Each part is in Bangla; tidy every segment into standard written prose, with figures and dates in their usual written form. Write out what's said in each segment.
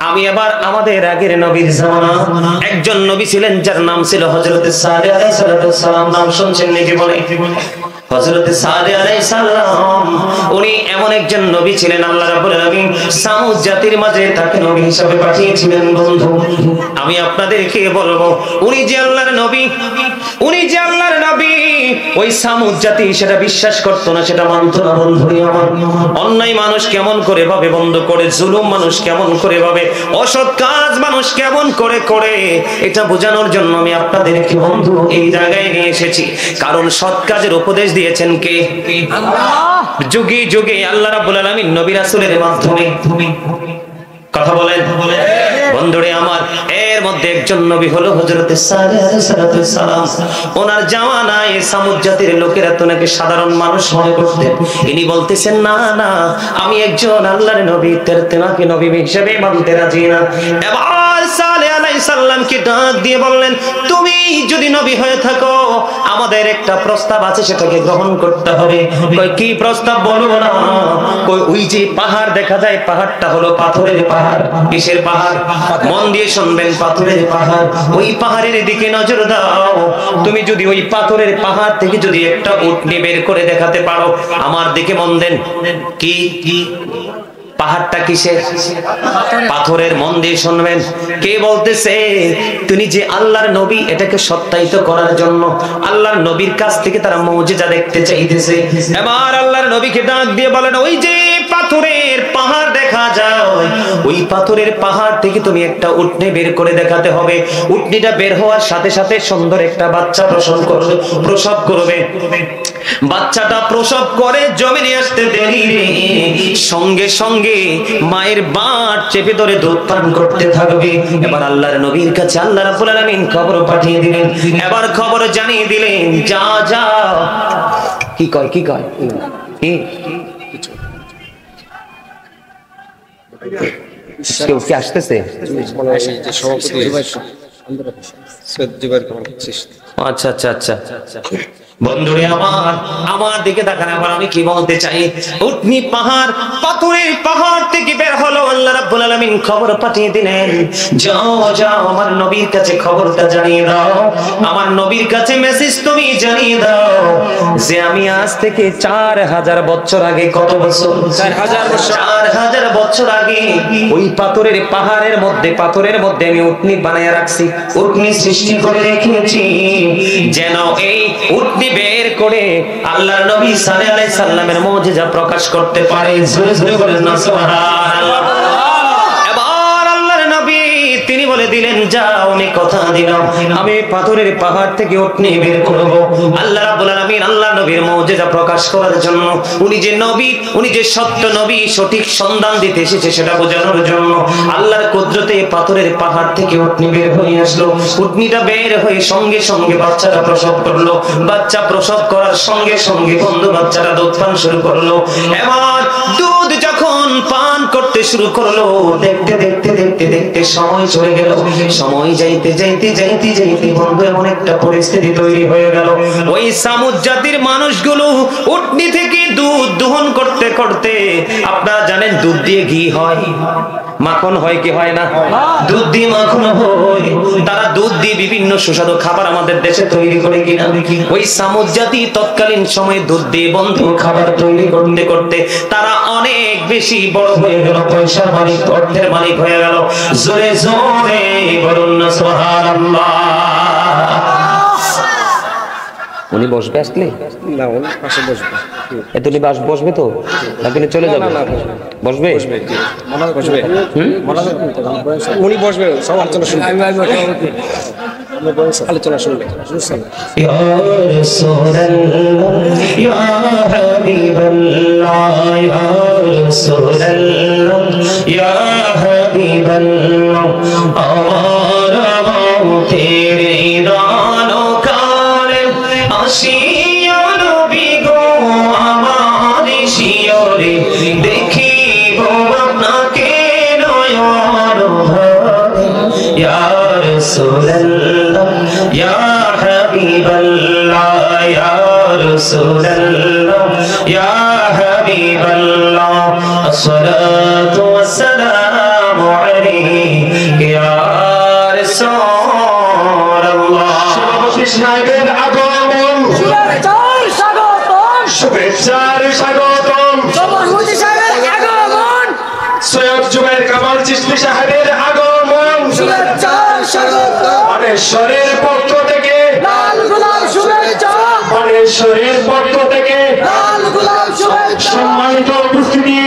আমি এবার আমাদের আগের নবীর জামানা একজন নবী ছিলেন যার নাম ছিল হযরত সালেহ আলাইহিস সালাম। নাম শুনছেন নাকি বলে? হযরত সালেহ আলাইহিস সালাম উনি এমন একজন নবী ছিলেন, আল্লাহ রাব্বুল আলামিন সামুদ জাতির মাঝে তাকে নবী হিসেবে পাঠিয়েছিলেন। বন্ধু, আমি আপনাদেরকে বলবো, উনি যে আল্লাহর নবী, উনি যে আল্লাহর নবী, ওই সামুদ জাতি সেটা বিশ্বাস করতো না, সেটা মানতো না। বন্ধু আমার, অন্যায় মানুষ কেমন করে ভাবে বন্ধ করে, জুলুম মানুষ কেমন করে ভাবে, অসৎ কাজ মানুষ কেমন করে করে, এটা বোঝানোর জন্য আমি আপনাদেরকে বন্ধু এই জায়গায় নিয়ে এসেছি। কারণ সৎ কাজের উপদেশ দিয়েছেন কে? আল্লাহ। যুগে যুগে আল্লাহ রাব্বুল আলামিন নবী রাসূলের মাধ্যমে। কথা বলেন বন্ধুরে আমার, এর মধ্যে একজন নবী হলো হযরত সালেহ আলাইহিস সালাম। ওনার জামানায় সামুদ জাতির লোকেরা তো নাকি সাধারণ মানুষ মনে করতেন। ইনি বলতেছেন, না না, আমি একজন আল্লাহর নবী, তোমাকে নবী হিসেবে মানতে রাজি না। এবার সালেহ আলাইহিস সালামকে ডাক দিয়ে বললেন, তুমি যদি নবী হয়ে থাকো, আমাদের একটা প্রস্তাব আছে, সেটাকে গ্রহণ করতে হবে। কই কি প্রস্তাব বলবো না? কই ওই যে পাহাড় দেখা যায়, পাহাড়টা হলো পাথরের পাহাড়। কিসের পাহাড়? মন দিয়ে শুনবেন, পাথরের পাহাড়। ওই পাহাড়ের দিকে নজর দাও। তুমি যদি ওই পাথরের পাহাড় থেকে যদি একটা উটনি বের করে দেখাতে পারো, আমার দিকে মন দেন। কি কি পাহাড়টা কিসের? পাথরের। মন দিয়ে শুনবেন। কে বলতেছে? তিনি যে আল্লাহর নবী, এটাকে সত্যায়িত করার জন্য আল্লাহর নবীর কাছ থেকে তারা মুজিজা দেখতে চাইতেছে। এবার আল্লাহর নবীকে ডাক দিয়ে বলেন, ওই যে পাথরের পাহাড় দেখা যায়, ওই পাথরের পাহাড় থেকে তুমি একটা উটনি বের করে দেখাতে হবে। উটনিটা বের হওয়ার সাথে সাথে সুন্দর একটা বাচ্চা প্রসব করবে। বাচ্চাটা প্রসব করে জমিনে আসতে দেরি নেই, সঙ্গে সঙ্গে মায়ের বাট চেপে ধরে দুধ পান করতে থাকবে। এবার আল্লাহর নবীর কাছে আল্লাহ রাব্বুল আলামিন খবর পাঠিয়ে দিলেন। এবার খবর জানিয়ে দিলেন, যা যা। কি কয় কি কয় কি কেউ কি আসতেছে? আচ্ছা আচ্ছা আচ্ছা বন্ধুরে আমার, আমার দিকে তাকান। আবার আমি কি বলতে চাই, উটনি পাহাড়, পাথরের পাহাড় থেকে বের হলো। আল্লাহ রাব্বুল আলামিন খবর পাঠিয়ে দিলেন, যাও যাও আমার নবীর কাছে খবরটা জানিয়ে দাও, আমার নবীর কাছে মেসেজ তুমি জানিয়ে দাও যে আমি আজ থেকে 4000 বছর আগে, কত বছর? 4000 বছর আগে ওই পাথরের পাহাড়ের মধ্যে, পাথরের মধ্যে আমি উটনি বানায় রাখছি, উটনি সৃষ্টি করে রেখেছি, যেন এই উটনি বের করে আল্লাহর নবী সালেহ আলাইহিস সালামের মুজিজা প্রকাশ করতে পারে। জোরে জোরে বলেন না সুবহানাল্লাহ। এবার আল্লাহর নবী তিনি বলে দিলেন, যাও আমি কথা দিলাম, আমি পাথরের পাহাড় থেকে উটনি বের করব। আল্লাহ রাব্বুল আলামিন আল্লাহর নবীর মুজিজা প্রকাশ করার জন্য, উনি যে নবী, উনি যে সত্য নবী, সঠিক সন্ধান দিতে এসেছে সেটা বোঝানোর জন্য আল্লাহর কুদরতে পাথরের পাহাড় থেকে উটনি বের হয়ে আসলো। উটনিটা বের হয়ে সঙ্গে সঙ্গে বাচ্চাটা প্রসব করলো। বাচ্চা প্রসব করার সঙ্গে সঙ্গে বন্ধু বাচ্চাটা দুধ পান শুরু করলো। এবার দুধ যখন পান করতে শুরু করলো, দেখতে দেখতে দেখতে দেখতে সময় চলে গেল। সময় যাইতে যাইতে যাইতে যাইতে বন্ধু এমন একটা পরিস্থিতি তৈরি হয়ে গেল, ওই সামুদ জাতির মানুষগুলো উটনি থেকে দুধ দহন করতে করতে, আপনারা জানেন দুধ দিয়ে ঘি হয়, মাখন হয় কি হয় না? দুধ দিয়ে মাখন হয়। তারা দুধ দিয়ে বিভিন্ন সুস্বাদু খাবার আমাদের দেশে তৈরি করে কিনা। ওই সামুদ জাতি তৎকালীন সময়ে দুধ দিয়ে বন্ধু খাবার তৈরি করতে করতে তারা অনেক বেশি বড় হয়ে গেল, পয়সার মালিক, অর্থের মালিক হয়ে গেল। জোরে জোরে বলুন না সুবহানাল্লাহ। উনি বসবে আসলে? না, উনি পাশে বসবে। এতনি বাস বসবে তো নাকি চলে যাবে? বসবে? বসবে। উনি বসবে, সব আলোচনা শুনবে, আলোচনা শুনবে। ইয়া রাসূলুল্লাহ, ইয়া হাবিবাল্লাহ, ইয়া রাসূলুল্লাহ, ইয়া হাবিবাল্লাহ, আমার তেরে দানো কালে আসিয়া নবী গো, আমার শিয়রে দেখিব আপনাকে নয়ন ভরে। ইয়া রাসূলুল্লাহ, ইয়া হাবিবাল্লাহ, ইয়া রাসূলুল্লাহ, ইয়া হাবিবাল্লাহ, আসসালাতু ওয়াসসালামু শুভেচ্ছার স্বাগতম সৈয়দ জুবায়ের কামাল চিশতি সাহেবের আগমন মানেশ্বরের পক্ষ থেকে মানেশ্বরের পক্ষ থেকে সম্মানিত উপস্থিতি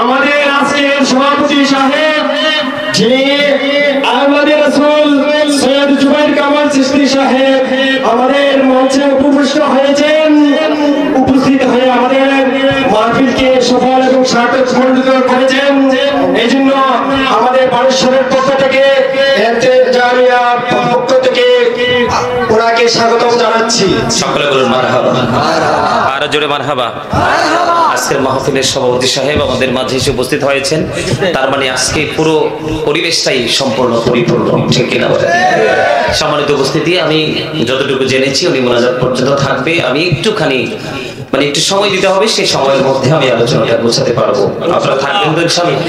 আমাদের আজকের সভাপতি সাহেব যিনি আহমদে রাসূল সৈয়দ জুবায়ের কামাল চিশতি সাহেব আমাদের মঞ্চে উপবিষ্ট হয়েছেন। উপস্থিত হয়ে আমাদের মাহফিলকে সফল এবং সার্থকমণ্ডিত করেছেন। এই জন্য আমাদের মানেশ্বরের পক্ষ থেকে জামিয়ার পক্ষ থেকে ওনাকে স্বাগতম জানাচ্ছি। সকলে বলুন মারহাবা, আরো জোরে মারহাবা। আজকের মাহফিলের সভাপতি সাহেব আমাদের মাঝে এসে উপস্থিত হয়েছেন, তার মানে আজকে পুরো পরিবেশটাই সম্পূর্ণ পরিপূর্ণ, ঠিক কিনা? সম্মানিত উপস্থিতি, আমি যতটুকু জেনেছি উনি মোনাজাত পর্যন্ত থাকবে। আমি একটুখানি মানে একটু সময় দিতে হবে, সেই সময়ের মধ্যে আমি আলোচনাটা বোঝাতে পারবো। আপনারা থাকবেন তো ইনশাআল্লাহ?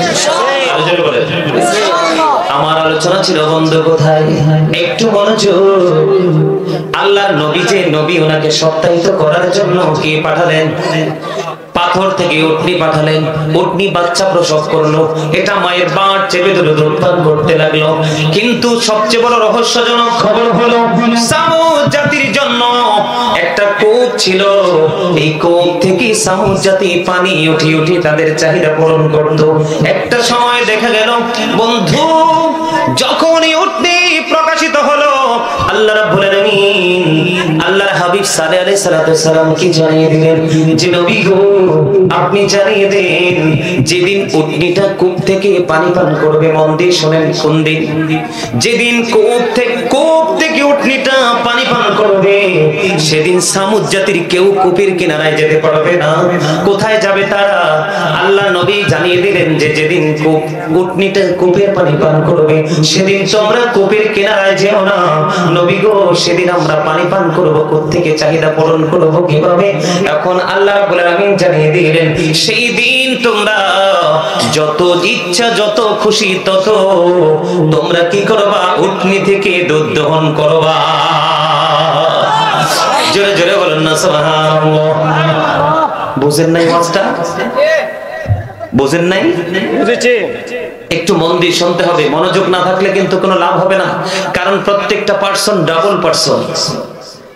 আমার আলোচনা ছিল বন্ধু কোথায়, একটু মনোযোগ। আল্লাহর নবী যে নবী, ওনাকে সত্যায়িত করার জন্য কে পাঠালেন? পাথর থেকে উটনি পাঠালেন। উটনি বাচ্চা প্রসব করলো, এটা মায়ের বাঁট চেপে ধরে দুধ পান করতে লাগলো। কিন্তু সবচেয়ে বড় রহস্যজনক খবর হলো সামুদ জাতির জন্য একটা কূপ ছিল। এই কূপ থেকে সামুদ জাতি পানি উঠি উঠি তাদের চাহিদা পূরণ করত। একটা সময় দেখা গেল বন্ধু, যখনই উটনি প্রকাশিত হলো, আল্লাহ রাব্বুল আলামিন আল্লাহর হাবিব সাল্লাল্লাহু আলাইহি সাল্লাম কি জানিয়ে দিলেন যে নবী গো, আপনি জানিয়ে দেন যেদিন উটনিটা কূপ থেকে পানি পান করবে, মন দিয়ে শোনেন, কোন দিন? যেদিন কূপ থেকে উটনিটা পানি পান করবে, সেদিন সামুদ জাতির কেউ কূপের কিনারায় যেতে পারবে না। কোথায় যাবে তারা? আল্লাহ নবী জানিয়ে দিলেন যে যেদিন উটনিটা কূপের পানি পান করবে, সেদিন তোমরা কূপের কিনারায় যেও না। নবী গো, সেদিন আমরা পানি পান করব, কোত্থেকে চাহিদা পূরণ করব কিভাবে? এখন আল্লাহ রাব্বুল আলামিন জানিয়ে দিলেন সেই দিন তোমরা যত ইচ্ছা যত খুশি তত তোমরা কি করবা? উটনি থেকে দুধ দহন করবা। জোরে জোরে বলেন না সুবহানাল্লাহ। বুঝেন নাই মাস্টার? বুঝেন নাই? বুঝেছি। একটু মন দিয়ে শুনতে হবে, মনোযোগ না থাকলে কিন্তু কোনো লাভ হবে না। কারণ প্রত্যেকটা পার্সন ডাবল পার্সন।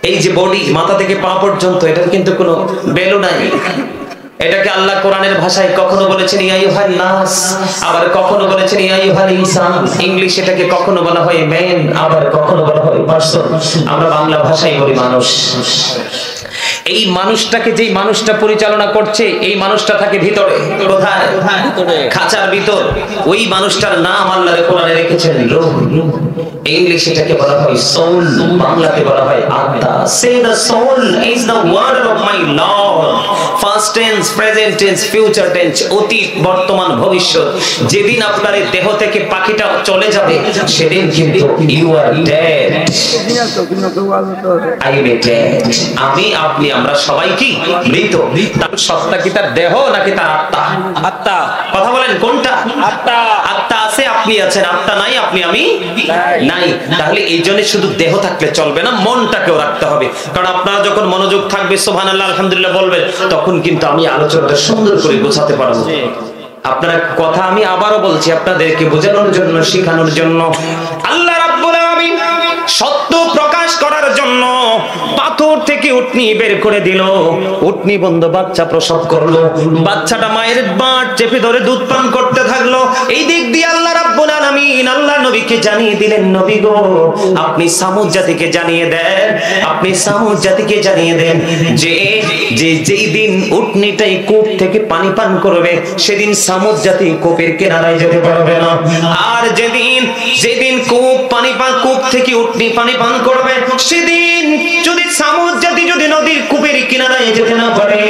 এই যে বডি, মাথা থেকে পা পর্যন্ত, এটার কিন্তু কোনো ভ্যালু নাই। এটাকে আল্লাহ কোরআনের ভাষায় কখনো বলেছেন ইয়া আইয়ুহান নাস, আবার কখনো বলেছেন ইয়া আইয়ুহাল ইনসান। ইংলিশ এটাকে কখনো বলা হয় ম্যান, আবার কখনো বলা হয় পারসন। আমরা বাংলা ভাষায় বলি মানুষ। এই মানুষটাকে যেই মানুষটা পরিচালনা করছে, এই মানুষটা থাকে ভিতরে। কোথায়? খাঁচার ভিতর। ওই মানুষটার নাম আল্লাহ কোরআনে রেখেছেন রূহ। ইংলিশে এটাকে বলা হয় সোল, বাংলাতে বলা হয় আত্মা। সে the soul is the word of my lord. Past tense, present tense, future tense, অতীত, বর্তমান, ভবিষ্যৎ। যেদিন আপনার এই দেহ থেকে পাখিটা চলে যাবে, সেদিন কিন্তু you are dead. I am dead. আমি, আপনি, আমরা সবাই কি মৃত। তার সত্তা কি তার দেহ নাকি তার আত্মা? আত্মা। কথা বলেন কোনটা? আত্মা। আত্মা আছে, আপনি আছেন। আত্মা নাই, আপনি আমি নাই। তাহলে এই জন্য শুধু দেহ থাকলে চলবে না, মনটাকেও রাখতে হবে। কারণ আপনারা যখন মনোযোগ থাকবে, সুবহানাল্লাহ আলহামদুলিল্লাহ বলবেন, তখন কিন্তু আমি আলোচনাটা সুন্দর করে বোঝাতে পারবো। আপনারা কথা আমি আবারও বলছি আপনাদেরকে বোঝানোর জন্য, শেখানোর জন্য। আল্লাহ রাব্বুল আলামিন সত্য প্রকাশ করার জন্য পাথর থেকে উটনি বের করে দিল। উটনি বন্ধু বাচ্চা প্রসব করলো। বাচ্চাটা মায়ের বাঁট চেপে ধরে দুধ পান করতে থাকলো। এই দিক দিয়ে আল্লাহ রাব্বুল আলামিন আল্লাহ নবীকে জানিয়ে দিলেন, নবী গো, আপনি সামুদ জাতিকে জানিয়ে দেন, আপনি সামুদ জাতিকে জানিয়ে দেন যে যেই দিন উটনিটাই কূপ থেকে পানি পান করবে, সেদিন সামুদ জাতি কূপের কিনারায় যেতে পারবে না। আর যেদিন কূপ থেকে উটনি পানি পান করবে, সেদিন যদি সামুদ জাতি যদি নদীর কূপের কিনারায় যেতে না পারে,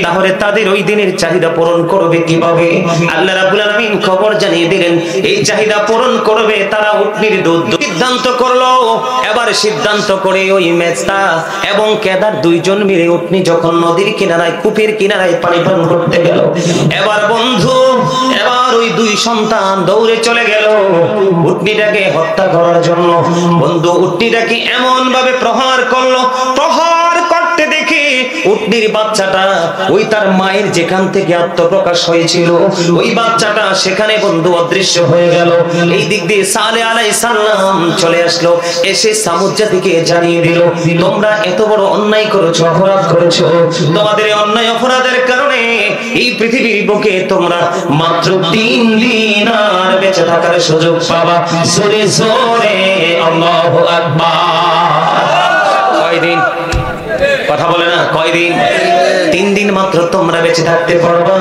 তাহলে তাদের ওই দিনের চাহিদা পূরণ করবে কিভাবে? আল্লাহ রাব্বুল আলামিন খবর জানিয়ে দিলেন, এই চাহিদা পূরণ করবে তারা উটনির দুধ। সিদ্ধান্ত করলো। এবার সিদ্ধান্ত করে ওই মেজদা এবং কেদার দুইজন মিলে উটনি যখন নদীর কিনারায়, কূপের কিনারায় পানি পান করতে গেল, এবার বন্ধু, এবার ওই দুই সন্তান দৌড়ে চলে গেল উটনিটাকে হত্যা করার জন্য। বন্ধু, উটনিটাকে এমন ভাবে প্রহার করলো, প্রহার করতে দেখে নবীর বাচ্চাটা ওই তার মায়ের যেখান থেকে আত্মপ্রকাশ হয়েছিল ওই বাচ্চাটা সেখানে বন্ধু অদৃশ্য হয়ে গেল। এই দিক দিয়ে সালেহ আলাইহিস সালাম চলে আসলো, এসে সামুদ জাতিকে জানিয়ে দিল, তোমরা এত বড় অন্যায় করেছো, অপরাধ করেছো। তোমাদের এই অন্যায় অপরাধের কারণে এই পৃথিবীর বুকে তোমরা মাত্র 3 দিন আর বেঁচে থাকার সুযোগ পাবা। জোরে জোরে আল্লাহু আকবার। কয়দিন? কথা বলে না, কয়দিন? 3 দিন মাত্র তোমরা বেঁচে থাকতে পারবা।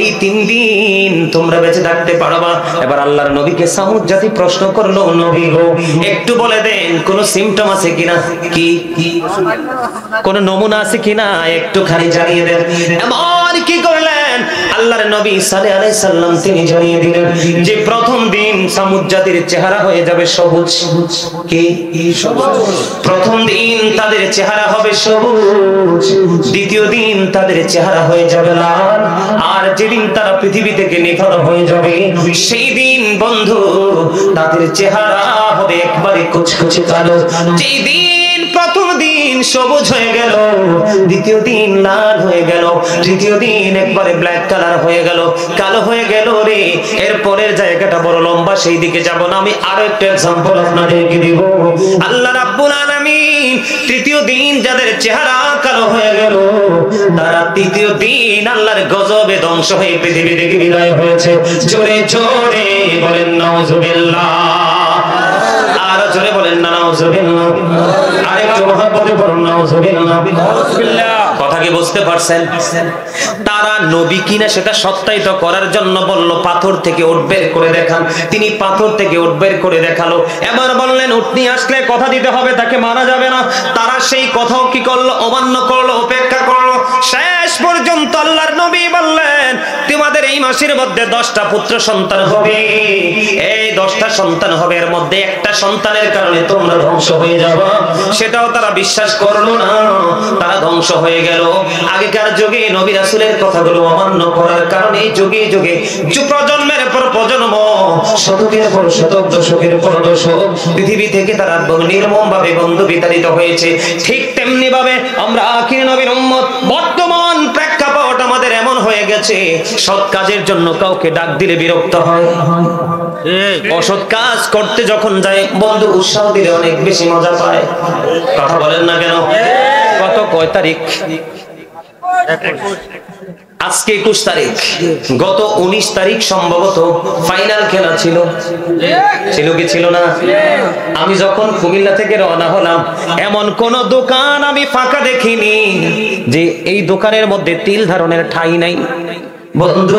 এই 3 দিন তোমরা বেঁচে থাকতে পারবা। এবার আল্লাহর নবীকে সামুদ জাতি প্রশ্ন করলো, নবী গো একটু বলে দেন কোন সিম্পটম আছে কিনা, কি কোন নমুনা আছে কিনা একটুখানি জানিয়ে দেন। এমন কি করলেন আল্লাহর নবী সালেহ আলাইহিস সালাম, তিনি জানিয়ে দিলেন যে প্রথম দিন সামুদ জাতির চেহারা হয়ে যাবে সবুজ। কি প্রথম দিন তাদের চেহারা হবে সবুজ, দ্বিতীয় দিন তাদের চেহারা হয়ে যাবে লাল, আর যেদিন তারা পৃথিবী থেকে নিখর হয়ে যাবে সেই দিন বন্ধু তাদের চেহারা হবে একবারে কুচকুচে কালো। যেই দিন প্রথম দিন সবুজ হয়ে গেল, দ্বিতীয় দিন লাল হয়ে গেল, তৃতীয় দিন একবারে ব্ল্যাক কালার হয়ে গেল, কালো হয়ে গেল রে। এর পরের জায়গাটা বড় লম্বা, সেই দিকে যাব না, আমি আরো একটা एग्जांपल আপনাদেরকে দিব। আল্লাহ রাব্বুল আলামিন তৃতীয় দিন যাদের চেহারা কালো হয়ে গেল তারা তৃতীয় দিন আল্লাহর গজবে ধ্বংস হয়ে পৃথিবী থেকে বিদায় হয়েছে। জোরে জোরে বলেন নাউজুবিল্লাহ, আর জোরে বলেন না নাউজুবিল্লাহ, আরেকটু মহব্বতে বলুন নাউজুবিল্লাহ। কথা কি বুঝতে পারছেন? তারা নবী কিনা সেটা সত্যায়িত করার জন্য বলল পাথর থেকে উট বের করে দেখান। তিনি পাথর থেকে উট বের করে দেখালো। এবার বললেন উট নিয়ে আসলে কথা দিতে হবে, তাকে মারা যাবে না। তারা সেই কথাও কি করলো? অমান্য করলো, উপেক্ষা করলো। শেষ পর্যন্ত আল্লাহর নবী বললেন তোমাদের এই মাসের মধ্যে 10টা পুত্র সন্তান হবে, এই 10টা সন্তান হবে, এর মধ্যে একটা সন্তানের কারণে তোমরা ধ্বংস হয়ে যাবে। সেটাও তারা বিশ্বাস করলো না, তারা ধ্বংস হয়ে গেল। আগেকার যুগে নবী রাসূলের কথাগুলো অমান্য করার কারণে যুগে যুগে প্রজন্মের পর প্রজন্ম, শতকের পর শতক, দশকের পর দশক পৃথিবী থেকে তারা নির্মম ভাবে বন্ধু বিতাড়িত হয়েছে। ঠিক তেমনি ভাবে আমরা আখির নবীর উম্মত, বর্তমান প্রেক্ষাপট আমাদের এমন হয়ে গেছে সৎ কাজের জন্য কাউকে ডাক দিলে বিরক্ত হয়, অসৎ কাজ করতে যখন যায় বন্ধু উৎসাহ দিলে অনেক বেশি মজা পায়। কথা বলেন না কেন? কত কয় তারিখ? আজকে 21 তারিখ, গত 19 তারিখ সম্ভবত ফাইনাল খেলা ছিল। ছিল কি ছিল না? আমি যখন কুমিল্লা থেকে রওনা হলাম এমন কোন দোকান আমি ফাঁকা দেখিনি যে এই দোকানের মধ্যে তিল ধারণের ঠাঁই নাই। বন্ধু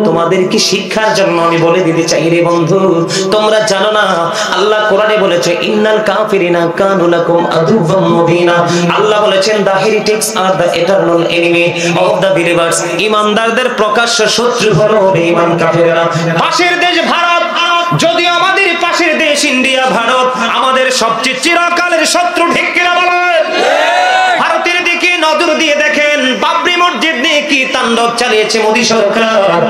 তোমাদের কি শিক্ষার জন্য আমি বলে দিতে চাই রে বন্ধু, তোমরা জানো না আল্লাহ কোরআনে বলেছে ইন্নাল কাফিরিনা কানু লাকুম আদুওয়াম মুবিনা। আল্লাহ বলেছেন the heretics are the eternal enemy of the believers. ঈমানদারদের প্রকাশ্য শত্রু হলো বেঈমান কাফেররা। পাশের দেশ ভারত, যদি আমাদের পাশের দেশ ইন্ডিয়া, ভারত আমাদের সবচেয়ে চিরকালের শত্রু, ঠিক কিনা বলেন? ভারতের দিকে নজর দিয়ে দেখেন বাবরি মসজিদ নিয়ে কি তাণ্ডব চালিয়েছে মোদী সরকার।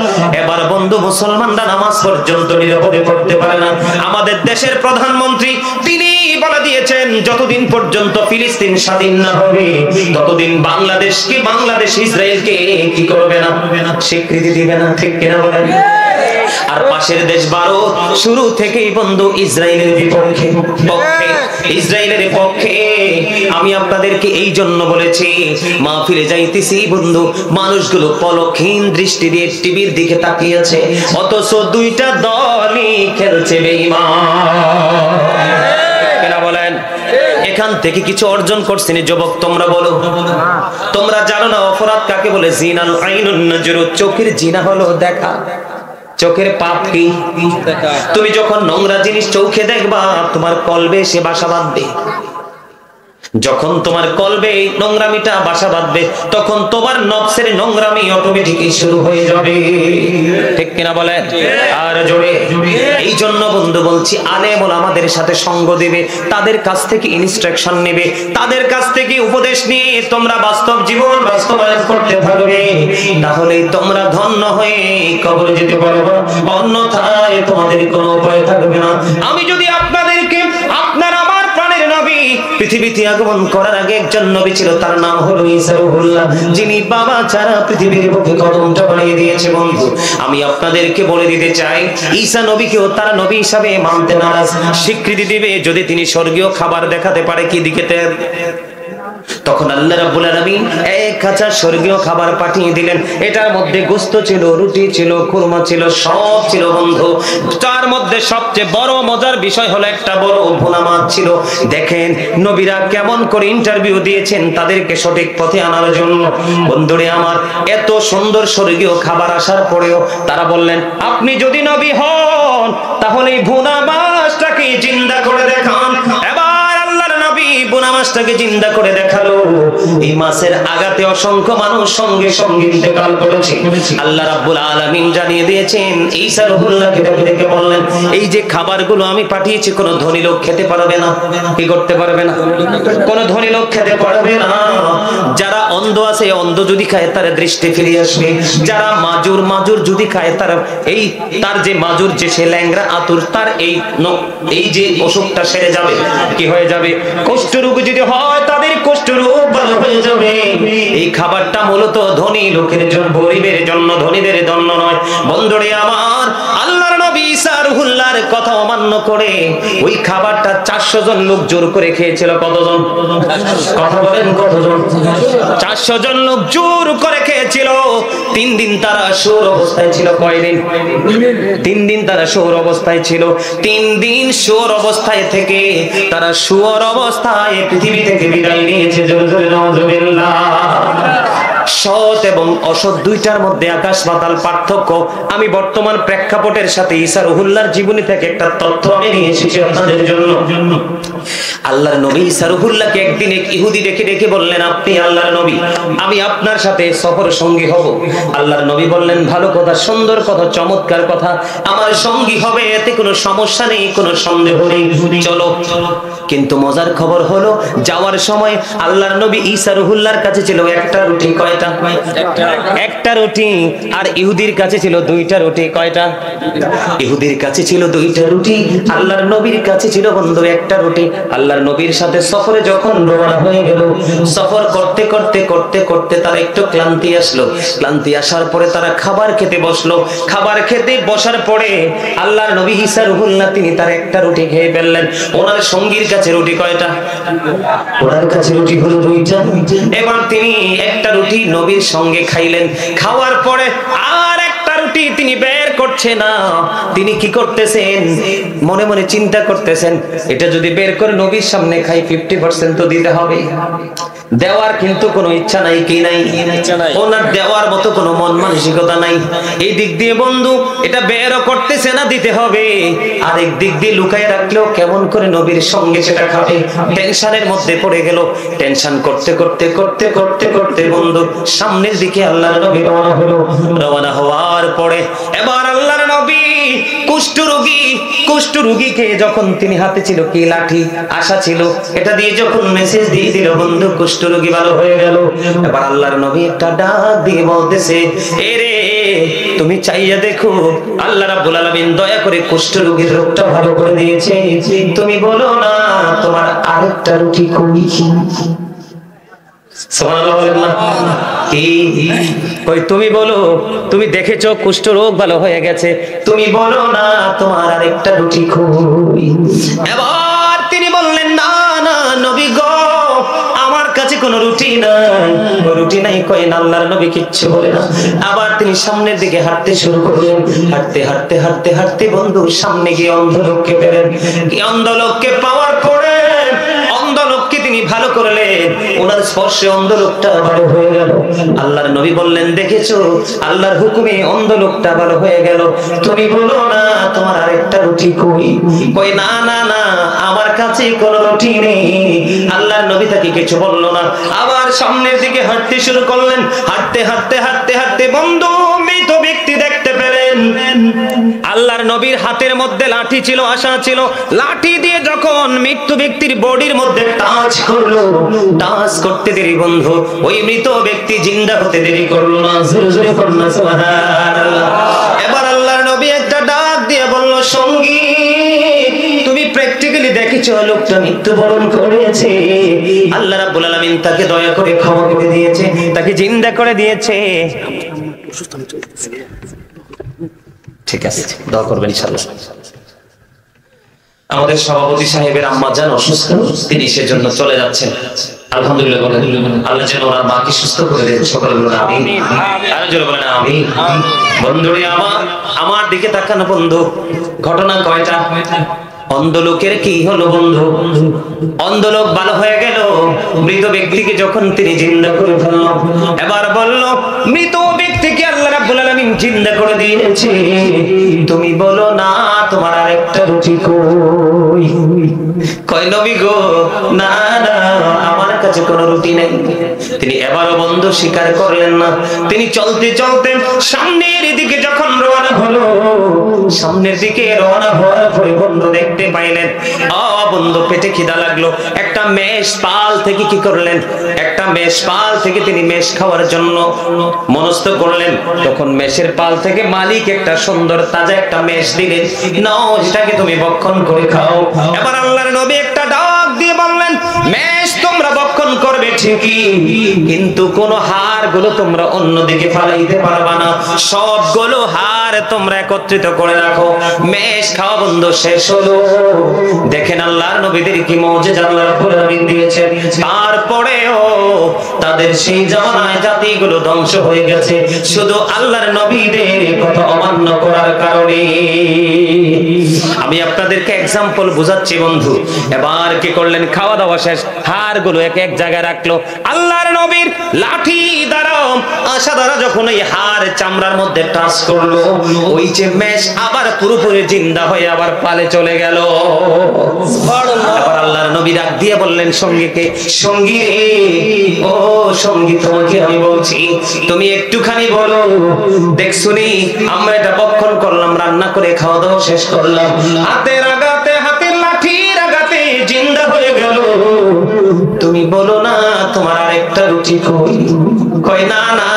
এবার বন্ধু মুসলমানরা নামাজ পর্যন্ত নিরাপদে পড়তে পারে না। আমাদের দেশের প্রধানমন্ত্রী তিনি বলে দিয়েছেন যতদিন পর্যন্ত ফিলিস্তিন স্বাধীন না হবে ততদিন বাংলাদেশকে, বাংলাদেশ ইসরায়েলকে কি করবে না? স্বীকৃতি দিবে না, ঠিক কিনা বলেন? আর পাশের দেশ ভারত শুরু থেকেই বন্ধু ইসরায়েলের বিপক্ষে, ইসরায়েলের পক্ষে। আমি আপনাদেরকে এই জন্য বলেছি মাহফিলে যাইতেছি বন্ধু, মানুষগুলো পলকহীন দৃষ্টি দিয়ে টিভির দিকে তাকিয়ে আছে, অথচ দুইটা দলই খেলছে বেঈমান। কেন বলেন? এখান থেকে কিছু অর্জন করছেন যুবক, তোমরা বলো। তোমরা জানো না অপরাধ কাকে বলে? জিনাল আইনুন নজরু, চোখের জিনা হলো দেখা। চোখের পাপ কি? তুমি যখন নোংরা জিনিস চোখে দেখবা তোমার কলবে এসে বাসা বাঁধবে। যখন তোমার কলবে নোংরামিটা বাসা বাঁধবে তখন তোমার নফসের নোংরামি অটোমেটিকই শুরু হয়ে যাবে, ঠিক কিনা বলেন? আর জোরে। এই জন্য বন্ধু বলছি আলেম ওলামাদের সাথে সঙ্গ দেবে, তাদের কাছ থেকে ইনস্ট্রাকশন নেবে, তাদের কাছ থেকে উপদেশ নিয়ে তোমরা বাস্তব জীবন বাস্তবায়ন করতে পারবে, তাহলেই তোমরা ধন্য হয়ে কবরে যেতে পারবে, অন্যথায় তোমাদের কোনো উপায় থাকবে না। আমি যদি আপনাদেরকে আপনার আমার প্রাণের নবী পৃথিবীতে আগমন করার আগে একজন নবী ছিল, তার নাম হলো ঈসা রূহুল্লাহ, যিনি বাবা ছাড়া পৃথিবীর বুকে কদমটা বাড়িয়ে দিয়েছে। বন্ধু, আমি আপনাদেরকে বলে দিতে চাই, ঈসা নবীকেও তারা নবী হিসাবে মানতে নারাজ। স্বীকৃতি দিবে যদি তিনি স্বর্গীয় খাবার দেখাতে পারে। কি দিকে? তখন আল্লাহ রাব্বুল আলামিন এক কাঁচা স্বর্গীয় খাবার পাঠিয়ে দিলেন। এটার মধ্যে গোশত ছিল, রুটি ছিল, খুরমা ছিল, সব ছিল বন্ধু। তার মধ্যে সবচেয়ে বড় মজার বিষয় হলো একটা বড় ভুনা মাছ ছিল। দেখেন নবীরা কেমন করে ইন্টারভিউ দিয়েছেন তাদেরকে সঠিক পথে আনার জন্য। বন্ধুরে আমার, এত সুন্দর স্বর্গীয় খাবার আসার পরেও তারা বললেন, আপনি যদি নবী হন তাহলে এই ভুনা মাছটাকে জিন্দা করে দেখান। এবার আল্লাহর নবী ভুনা মাছটাকে জিন্দা করে দেখালো। এই মাছের আঘাতে অসংখ্য মানুষ সঙ্গে সঙ্গে ইন্তেকাল করেছে। আল্লাহ রাব্বুল আলামিন জানিয়ে দিয়েছেন, ঈসা রূহুল্লাহকে দেখে বললেন, এই যে খাবারগুলো আমি পাঠিয়েছি কোনো ধনী লোক খেতে পারবে না। কি করতে পারবে না? কোনো ধনী লোক খেতে পারবে না। যারা অন্ধ আছে, অন্ধ যদি খায় তার দৃষ্টি ফিরে আসবে। যারা মাজুর যদি খায় তার যে মাজুর, যে সে ল্যাংরা আতুর, তার এই যে অসুখটা সেরে যাবে। কি হয়ে যাবে? কুষ্ঠরোগ যদি হয় তাদের কুষ্ঠরোগ ভালো হয়ে যাবে। এই খাবারটা মূলত ধনী লোকের জন্য, গরিবের জন্য, ধনীদের জন্য নয়। বন্ধুরে আমার, আল্লাহর নবী ঈসা রূহুল্লাহর কথা অমান্য করে ওই খাবারটা 400 জন লোক জোর করে খেয়েছিল। কতজন? কথা বলেন, কতজন? 400 জন লোক জোর করে খেয়েছিল। 3 দিন তারা শুয়োর অবস্থায় ছিল। কয়দিন? 3 দিন তারা শুয়োর অবস্থায় ছিল। 3 দিন শুয়োর অবস্থায় থেকে তারা শুয়োর অবস্থায় পৃথিবী থেকে বিদায় নিয়েছে। জোরে জোরে নাউজুবিল্লাহ। সৎ এবং অসৎ দুইটার মধ্যে আকাশ পাতাল পার্থক্য। আমি বর্তমান প্রেক্ষাপটের সাথে ঈসা রূহুল্লাহর জীবনী থেকে একটা তথ্য আমি নিয়ে এসেছি আপনাদের জন্য। আল্লাহর নবী ঈসা রূহুল্লাহকে একদিন এক ইহুদি ডেকে বললেন, আপনি আল্লাহর নবী, আমি আপনার সাথে সফর সঙ্গী হব। আল্লাহর নবী বললেন, ভালো কথা, সুন্দর কথা, চমৎকার কথা, আমার সঙ্গী হবে, এতে কোনো সমস্যা নেই, কোনো সন্দেহ নেই, চলো। কিন্তু মজার খবর হলো, যাওয়ার সময় আল্লাহর নবী ঈসা রূহুল্লাহর কাছে ছিল একটা রুটি। কয়টা? একটা রুটি। আর ইহুদির কাছে ছিল 2টা রুটি। কয়টা? ইহুদির কাছে ছিল 2টা রুটি, আল্লাহর নবীর কাছে ছিল বন্ধু একটা রুটি। আল্লাহর নবীর সাথে সফরে যখন রওনা হয়ে গেল, সফর করতে করতে করতে করতে তার একটু ক্লান্তি আসলো। ক্লান্তি আসার পরে তারা খাবার খেতে বসলো। খাবার খেতে বসার পরে আল্লাহর নবী ঈসা রূহুল্লাহ তিনি তার একটা রুটি খেয়ে ফেললেন। ওনার সঙ্গীর কাছে রুটি কয়টা? ওনার কাছে রুটি হলো 2টা। এবার তিনি একটা রুটি নবীর সঙ্গে খাইলেন। খাওয়ার পরে আর একটা রুটি তিনি বের করছে না। তিনি কি করতেছেন? মনে মনে চিন্তা করতেছেন, এটা যদি বের করে নবীর সামনে খাই 50% তো দিতে হবে। দেওয়ার কিন্তু কোনো ইচ্ছা নাই। কি নাই? ওনার দেওয়ার মতো কোনো মন মানসিকতা নাই। এই দিক দিয়ে বন্ধু এটা বেরও করতেছে না, দিতে হবে। আরেক দিক দিয়ে লুকায় রাখলেও কেমন করে নবীর সঙ্গে সেটা খাবে। টেনশনের মধ্যে পড়ে গেল। টেনশন করতে করতে করতে করতে করতে বন্ধু সামনের দিকে আল্লাহর নবী রওনা হলো। রওনা হওয়ার পরে এবার আল্লাহর নবী কুষ্ঠরোগীকে যখন তিনি হাতে ছিল কি লাঠি, আশা ছিল, এটা দিয়ে যখন মেসেজ দিয়ে দিল বন্ধু কুষ্ঠরোগী ভালো হয়ে গেল। এবার আল্লাহর নবী একটা ডাক দিয়ে বলতেছে, এরে তুমি চাইয়া দেখো, আল্লাহ রাব্বুল আলামিন দয়া করে কুষ্ঠরোগীর রোগটা ভালো করে দিয়েছে। তুমি বলো না তোমার আরেকটা রুটি কই? তুমি বলো, তুমি দেখেছো কুষ্ঠরোগ ভালো হয়ে গেছে, তুমি বলো না তোমার আরেকটা রুটি কই? এবার তিনি বললেন, না না নবী গো, আমার কাছে কোনো রুটি নাই। রুটি নাই কই না? আল্লাহর নবী কিচ্ছু বলে না। আবার তিনি সামনের দিকে হাঁটতে শুরু করলেন। হাঁটতে হাঁটতে হাঁটতে হাঁটতে বন্ধু সামনে গিয়ে অন্ধ লোককে পেলেন। অন্ধ লোককে পাওয়ার পরে অন্ধ লোককে তিনি ভালো করলেন। ওনার স্পর্শে অন্ধ লোকটা ভালো হয়ে গেল। আল্লাহর নবী বললেন, দেখেছো আল্লাহর হুকুমে অন্ধ লোকটা ভালো হয়ে গেল। তুমি বলো না তোমার আরেকটা রুটি কই? কই না না না, আমার কাছে কোনো রুটি নেই। আল্লাহর নবী তাকে কিছু বলল না। আবার সামনের দিকে হাঁটতে শুরু করলেন। হাঁটতে হাঁটতে হাঁটতে হাঁটতে বন্ধু মৃত ব্যক্তি দেখতে পেলেন। আল্লাহর নবীর হাতের মধ্যে লাঠি ছিল, আশা ছিল। লাঠি দিয়ে যখন মৃত্যু ব্যক্তির বডির মধ্যে টাচ করলো, টাচ করতে দেরি বন্ধু ওই মৃত ব্যক্তি জিন্দা হতে দেরি করলো না। জোরে জোরে করুন সুবহানাল্লাহ। এবার আল্লাহর নবী একটা ডাক দিয়ে বলল, সঙ্গী তুমি প্র্যাকটিক্যালি দেখেছো লোকটা মৃত্যুবরণ করেছে, আল্লাহ রাব্বুল আলামিন তাকে দয়া করে ক্ষমা করে দিয়েছে, তাকে জিন্দা করে দিয়েছে। ঠিক আছে, দোয়া করবেন ইনশাআল্লাহ। আমাদের সভাপতি সাহেবের আম্মা জান অসুস্থ, তিনি সেজন্য চলে যাচ্ছেন। আলহামদুলিল্লাহ বলেন, আল্লাহ যেন ওনার মাকে সুস্থ করে দেন। সকলে বলেন আমিন। আর জোরে বলেন আমিন। বন্ধুরে আমার দিকে তাকানো বন্ধু, ঘটনা কয়টা? অন্ধ লোকের কি হলো বন্ধু? অন্ধ লোক ভালো হয়ে গেল, মৃত ব্যক্তিকে যখন তিনি জিন্দা করে ফেলল, এবার বলল মৃত ব্যক্তিকে আল্লাহ রাব্বুল আলামিন জিন্দা করে দিয়েছে, তুমি বলো না তোমার আরেকটা রুটি কই? কয় নবী গো, না না আমার কাছে কোনো রুটি নেই। তিনি এবারও বন্ধু স্বীকার করলেন না। তিনি চলতে চলতে সামনের দিকে যখন রওনা হলো, সামনের দিকে রওনা হওয়ার পরে বন্ধু দেখতে পাইলেন, বন্ধু পেটে খিদা লাগলো। একটা মেষ পাল থেকে কি করলেন? একটা মেষ পাল থেকে তিনি মেষ খাওয়ার জন্য মনস্থ করলেন। তখন মেষের পাল থেকে মালিক একটা সুন্দর তাজা একটা মেষ দিলেন, নাও এটাকে তুমি ভক্ষণ করে খাও। এবার আল্লাহর নবী একটা ডাক দিয়ে বললেন, মেষ তোমরা ভক্ষণ করবে ঠিকই, কিন্তু কোন হাড় গুলো তোমরা অন্যদিকে ফালাইতে পারবা না, সবগুলো হাড় তোমরা একত্রিত করে রাখো। মেষ খাওয়া বন্ধ শেষ হলো। দেখেন আল্লাহর নবীদের কি মুজিজা আল্লাহ রাব্বুল আলামিন দিয়েছেন। তারপরেও তাদের সেই জামানায় জাতিগুলো ধ্বংস হয়ে গেছে শুধু আল্লাহর নবীদের কথা অমান্য করার কারণে। আমি আপনাদেরকে এক্সাম্পল বুঝাচ্ছি বন্ধু। এবার কি করলেন? খাওয়া দাওয়া শেষ, হাড়গুলো এক এক জায়গায় রাখলো। আল্লাহর নবীর লাঠি দ্বারা আশা দ্বারা যখন ওই হাড় চামড়ার মধ্যে টাচ করলো, ওই যে মেষ আবার পুরোপুরি জিন্দা হয়ে আবার পালে চলে গেল। এবার আল্লাহর নবী ডাক দিয়ে বললেন সঙ্গীকে, সঙ্গী রে, ও সঙ্গী তোমাকে আমি বলছি, তুমি একটুখানি বলো, দেখছুনি আমরা এটা ভক্ষণ করলাম, রান্না করে খাওয়া দাওয়া শেষ করলাম, হাতের আঘাতে হাতের লাঠির আঘাতে জিন্দা হয়ে গেল, তুমি বলো না তোমার আরেকটা রুটি কই? কই না না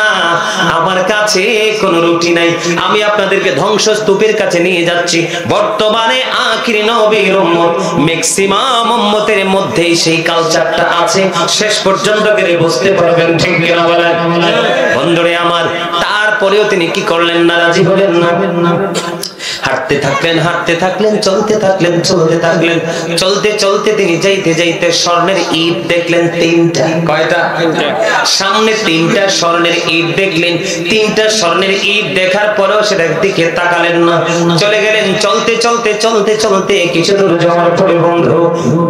আমার কাছে কোনো রুটি নাই, আমি আপনাদেরকে ধ্বংসস্তূপের কাছে নিয়ে যাচ্ছি। বর্তমানে আখির নবীর উম্মত, ম্যাক্সিমাম উম্মতের মধ্যেই সেই কালচারটা আছে, শেষ পর্যন্ত গেলে বুঝতে পারবেন। ঠিক কিনা বলেন বন্ধুরে আমার? তারপরেও তিনি কি করলেন না? রাজি হলেন না। হাঁটতে থাকলেন, হাঁটতে থাকলেন, চলতে থাকলেন, চলতে থাকলেন। চলতে চলতে তিনি যাইতে যাইতে স্বর্ণের ইট দেখলেন তিনটা। কয়টা? সামনে তিনটা স্বর্ণের ইট দেখলেন। তিনটা স্বর্ণের ইট দেখার পরেও সেটার দিকে তাকালেন না, চলে গেলেন। চলতে চলতে চলতে চলতে কিছু দূর যাওয়ার পরে বন্ধু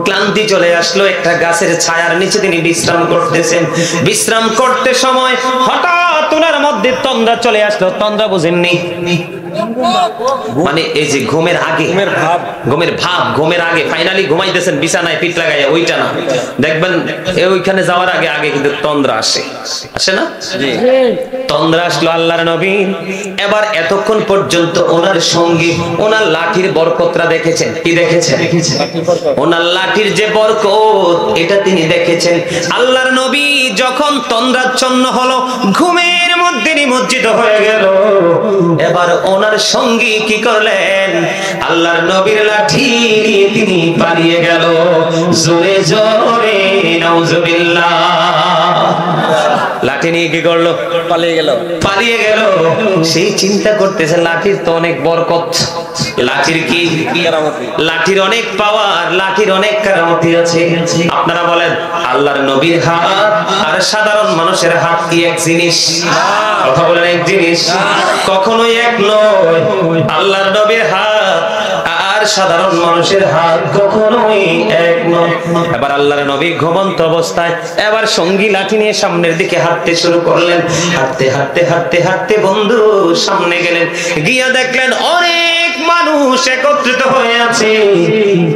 ক্লান্তি চলে আসলো। একটা গাছের ছায়ার নিচে তিনি বিশ্রাম করতেছেন। বিশ্রাম করতে সময় হঠাৎ ওনার মধ্যে তন্দ্রা চলে আসলো। তন্দ্রা বুঝেননি? মানে এই যে ঘুমের আগে, ঘুমের আগে ফাইনালি ঘুমাইতেছেন বিছানায় পিঠ লাগাইয়া, ওইটা না। দেখবেন ওইখানে যাওয়ার আগে আগে কিন্তু তন্দ্রা আসে না? তন্দ্রা আসলো আল্লাহর নবী। এবার এতক্ষণ পর্যন্ত ওনার সঙ্গী ওনার লাঠির বরকতরা দেখেছেন। কি দেখেছেন? ওনার লাঠির যে বরকত, এটা তিনি দেখেছেন। আল্লাহর নবী যখন তন্দ্রাচ্ছন্ন হলো, ঘুমের মধ্যে নিমজ্জিত হয়ে গেল, এবার ওনার সঙ্গী কি করলেন? আল্লাহর নবীর লাঠি নিয়ে তিনি পালিয়ে গেল। জোরে জোরে নাউজুবিল্লাহ। লাঠি নিয়ে কি করলো? পালিয়ে গেল। পালিয়ে গেল। সেই চিন্তা করতেছে লাঠির তো অনেক বরকত, লাঠির কি লাঠির অনেক পাওয়ার, লাঠির অনেক কারামতি আছে। আপনারা বলেন আল্লাহর নবীর হাত আর সাধারণ মানুষের হাত কি এক জিনিস? কথা বলেন এক জিনিস? কখনোই এক নয়। আল্লাহর নবীর হাত আর সাধারণ মানুষের হাত কখনোই এক নয়। এবার আল্লাহর নবী ঘুমন্ত অবস্থায় এবার সঙ্গী লাঠি নিয়ে সামনের দিকে হাঁটতে শুরু করলেন। হাঁটতে হাঁটতে হাঁটতে হাঁটতে বন্ধু সামনে গেলেন, গিয়া দেখলেন অনেক মানুষ একত্রিত হয়ে আছে।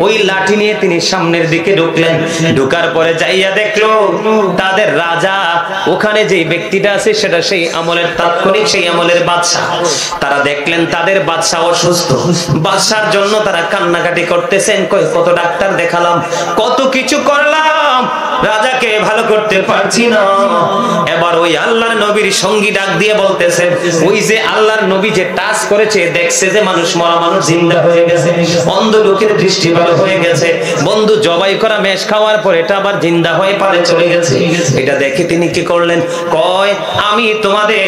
ওই লাঠি নিয়ে তিনি সামনের দিকে ঢুকলেন। ঢুকার পরে যাইয়া দেখলো তাদের রাজা, ওখানে যে ব্যক্তিটা আছে সেটা সেই আমলের তাৎক্ষণিক সেই আমলের বাদশা। তারা দেখলেন তাদের বাদশা অসুস্থ। বাদশার জন্য তারা কান্নাকাটি করতেছেন। কত ডাক্তার দেখালাম, কত কিছু করলাম, রাজাকে ভালো করতে পারছি না। এবার ওই আল্লাহর নবীর সঙ্গী ডাক দিয়ে বলতেছে, ওই যে আল্লাহর নবী যে টাচ করেছে, দেখছে যে মানুষ, মরা মানুষ জিন্দা হয়ে গেছে, অন্ধ লোকের দৃষ্টি ভালো হয়ে গেছে, বন্ধু জবাই করা মেষ খাওয়ার পর এটা আবার জিন্দা হয়ে পারে চলে গেছে। এটা দেখে তিনি কি করলেন, কয় আমি তোমাদের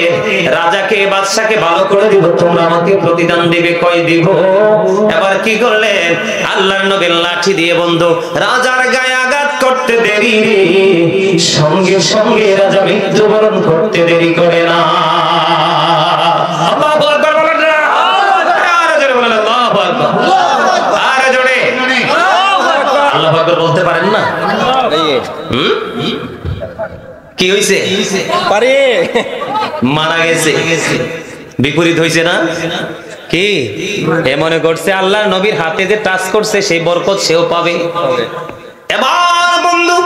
রাজাকে, বাদশাকে ভালো করে দিব, তোমরা আমাকে প্রতিদান দিবে। কয় দিব। এবার কি করলেন, আল্লাহর নবীর লাঠি দিয়ে বন্ধু রাজার গায়ে আঘাত করতে দেরি, সঙ্গে সঙ্গে রাজা মৃত্যুবরণ করতে দেরি করে না। আল্লাহু আকবার বলেন না, আরে জোরে বলেন আল্লাহু আকবার, আরে জোরে আল্লাহু আকবার বলতে পারেন না? কি হইছে? পারে মারা গেছে, বিপরীত হইছে না? কি এ মনে করছে আল্লাহর নবীর হাতে যে টাচ করছে সেই বরকত সেও পাবে। এবার বন্ধু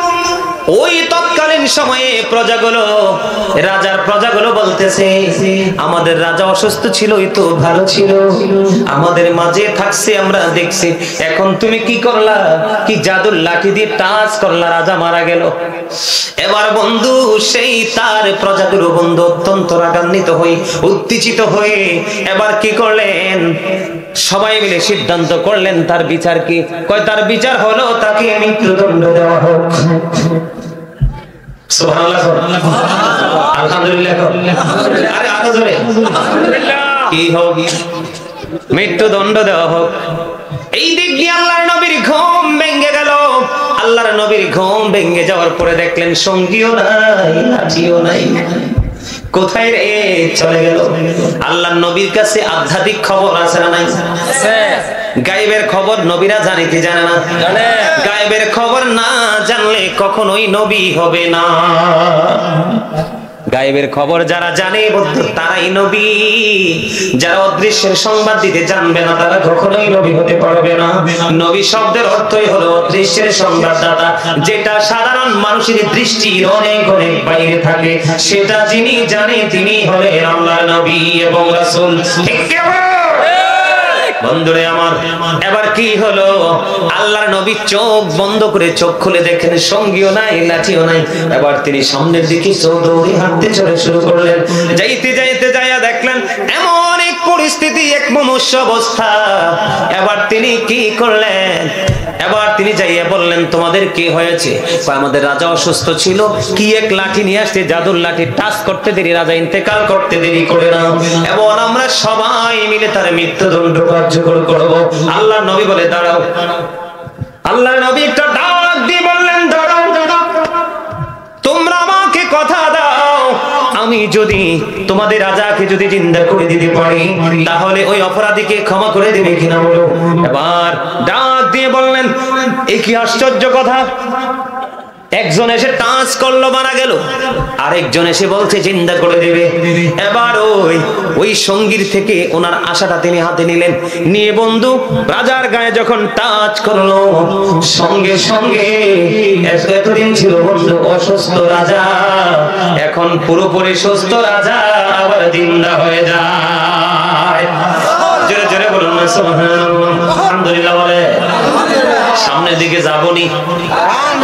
ওই তৎকালীন সময়ে প্রজাগুলো, রাজার প্রজাগুলো বলতেছে, আমাদের রাজা অসুস্থ ছিল, এই তো ভালো ছিল, আমাদের মাঝে থাকছে আমরা দেখছি, এখন তুমি কি করলা, কি জাদুর লাঠি দিয়ে টাচ করলা, রাজা মারা গেল। এবার বন্ধু সেই তার প্রজাগুলো বন্ধু অত্যন্ত রাগান্বিত হয়ে, উত্তেজিত হয়ে এবার কি করলেন, সবাই মিলে সিদ্ধান্ত করলেন তার বিচার কি। কয় তার বিচার হলো তাকে মৃত্যুদণ্ড দেওয়া হোক। সুবহানাল্লাহ, আলহামদুলিল্লাহ, আরে আরো জোরে কি হোক, মৃত্যুদণ্ড দেওয়া হোক। এই দিক দিয়ে আল্লাহর নবীর ঘুম ভেঙে গেল। আল্লাহর নবীর ঘুম ভেঙে যাওয়ার পরে দেখলেন সঙ্গীও নাই, লাঠিও নাই, কোথায় রে চলে গেল। আল্লাহর নবীর কাছে আধ্যাত্মিক খবর আছে না নাই? গায়েবের খবর নবীরা জানে কি জানে না? গায়েবের খবর না জানলে কখনোই নবী হবে না। গায়েবের খবর যারা জানে তারাই নবী, যারা অদৃশ্যের সংবাদ দিতে জানবে না তারা কখনোই নবী হতে পারবে না। নবী শব্দের অর্থই হলো অদৃশ্যের সংবাদদাতা, যেটা সাধারণ মানুষের দৃষ্টির অনেক অনেক বাইরে থাকে, সেটা যিনি জানে তিনি হলেন আল্লাহর নবী এবং রাসূল। ঠিক কি বন্ধুরে আমার? এবার কি হলো, আল্লাহর নবী চোখ বন্ধ করে চোখ খুলে দেখেন সঙ্গীও নাই, লাঠিও নাই। এবার তিনি সামনের দিকে দৌড়ে হাঁটতে চলে শুরু করলেন। যাইতে যাইতে যাইয়া দেখলেন এমন এক পরিস্থিতি, এক মুমূর্ষ অবস্থা। এবার তিনি কি করলেন, এবার তিনি যাইয়া বললেন তোমাদের কি হয়েছে? আমাদের রাজা অসুস্থ ছিল, কি এক লাঠি নিয়ে আসছে, জাদুর লাঠি, টাচ করতে দেরি, রাজা ইন্তেকাল করতে দেরি করে না, এবং আমরা সবাই মিলে তার মৃত্যুদণ্ড কার্যকর করবো। আল্লাহ নবী বলে দাঁড়াও। আল্লাহ নবী একটা ডাক দিয়ে বললেন দাঁড়াও, তোমরা আমাকে কথা দাও, আমি যদি তোমাদের রাজাকে যদি জিন্দা করে দিতে পারি তাহলে ওই অপরাধীকে ক্ষমা করে দেবে কিনা বলো। এবার ডাক দিয়ে বললেন এ কি আশ্চর্য কথা, একজন এসে টাচ করলো মারা গেল, আরেকজন এসে বলছে জিন্দা করে দেবে। এবার ওই সঙ্গীর থেকে ওনার আশাটা তিনি হাতে নিলেন, নিয়ে বন্ধু রাজার গায়ে যখন টাচ করলো সঙ্গে সঙ্গে, এতদিন ছিল বন্ধু অসুস্থ রাজা, এখন পুরোপুরি সুস্থ রাজা আবার জিন্দা হয়ে যায়। জোরে জোরে বলুন না সুবহানাল্লাহ, আলহামদুলিল্লাহ বলে। সামনের দিকে যাবনি,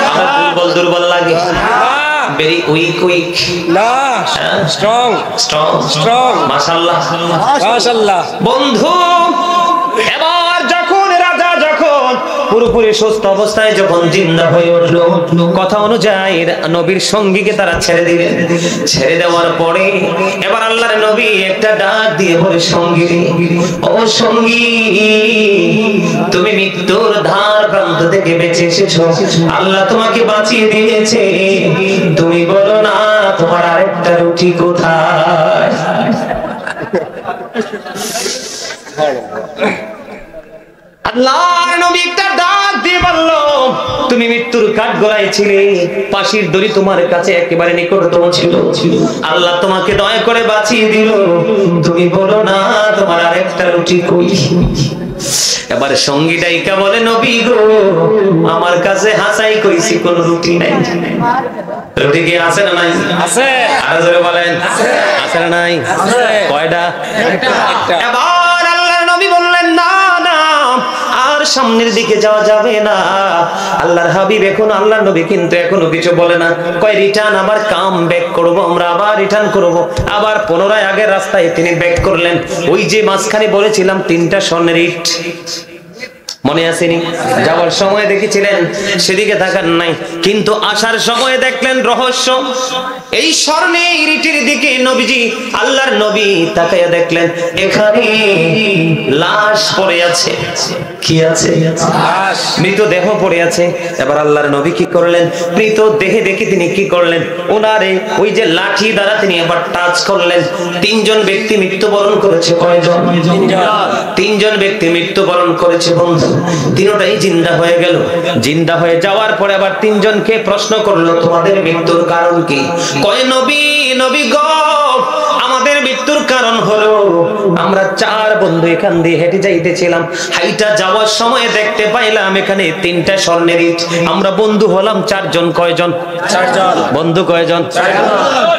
আমার দুর্বল দুর্বল লাগে, ভেরি উইক না, স্ট্রং স্ট্রং স্ট্রং, মাশাআল্লাহ মাশাআল্লাহ। বন্ধু এবার যখন রাজা যখন পুরোপুরি সুস্থ অবস্থায় যখন জিন্দা হয়ে উঠলো, কথা অনুযায়ী নবীর সঙ্গীকে তারা ছেড়ে দিলেন। ছেড়ে দেওয়ার পরে এবার আল্লাহর নবী একটা ডাক দিয়ে বলে সঙ্গী, ও সঙ্গী তুমি মৃত্যুর ধার প্রান্ত থেকে বেঁচে এসেছো, আল্লাহ তোমাকে বাঁচিয়ে দিয়েছে, তুমি বলো না তোমার আরেকটা রুটি কোথায়? আল্লাহর নবী একটা ডাক দিয়ে বলল তুমি মৃত্যুর কাঠগড়ায় ছিলে, ফাঁসির দড়ি তোমার কাছে একেবারে নিকটতম ছিল, আল্লাহ তোমাকে দয়া করে বাঁচিয়ে দিল, তুমি বলো না তোমার আরেকটা রুটি কই? এবার সঙ্গী ডাইকা বলে নবী গো আমার কাছে হাসাই কইছি কোন রুটি নাই। রুটি কি আছে না নাই? আছে। আর জোরে বলেন আছে না নাই? কয়টা? এবার আল্লাহর নবী বললেন না না আর সামনের দিকে যাওয়া যাবে না। আল্লাহর হাবিব এখন আল্লাহর নবী কিন্তু এখনো কিছু বলে না, কয় রিটার্ন আবার কাম ব্যাক করব, আমরা আবার রিটার্ন করব। আবার পুনরায় আগের রাস্তায় তিনি ব্যাক করলেন। ওই যে মাঝখানে বলেছিলাম 3টা স্বর্ণের ইট, মনে আসেনি? যাওয়ার সময় দেখেছিলেন, সেদিকে তাকান নাই, কিন্তু আসার সময় দেখলেন রহস্য। এই স্বর্ণের ইটের দিকে নবীজি, আল্লাহর নবী তাকায়া দেখলেন এখানে লাশ পড়ে আছে। কি আছে? মৃতদেহ পড়ে আছে। এবার আল্লাহর নবী কি করলেন? মৃতদেহে দেখে তিনি কি করলেন? ওনারে ওই যে লাঠি দ্বারা তিনি এবার টাচ করলেন। 3জন ব্যক্তি মৃত্যুবরণ করেছে। কয়জন? 3জন ব্যক্তি মৃত্যুবরণ করেছে বন্ধু। তিনটাই জিন্দা হয়ে গেল। জিন্দা হয়ে যাওয়ার পরে আবার 3জনকে প্রশ্ন করলো, তোমাদের মৃত্যুর কারণ কি? কয় নবী, নবী গো, আমাদের মৃত্যুর কারণ হলো আমরা 4 বন্ধু এখান দিয়ে হেঁটে যাইতেছিলাম, হাইটা যাওয়ার সময় দেখতে পাইলাম এখানে 3টা স্বর্ণের ইট। আমরা বন্ধু হলাম 4 জন। কয়জন? 4 জন। বন্ধু কয়জন? 4 জন।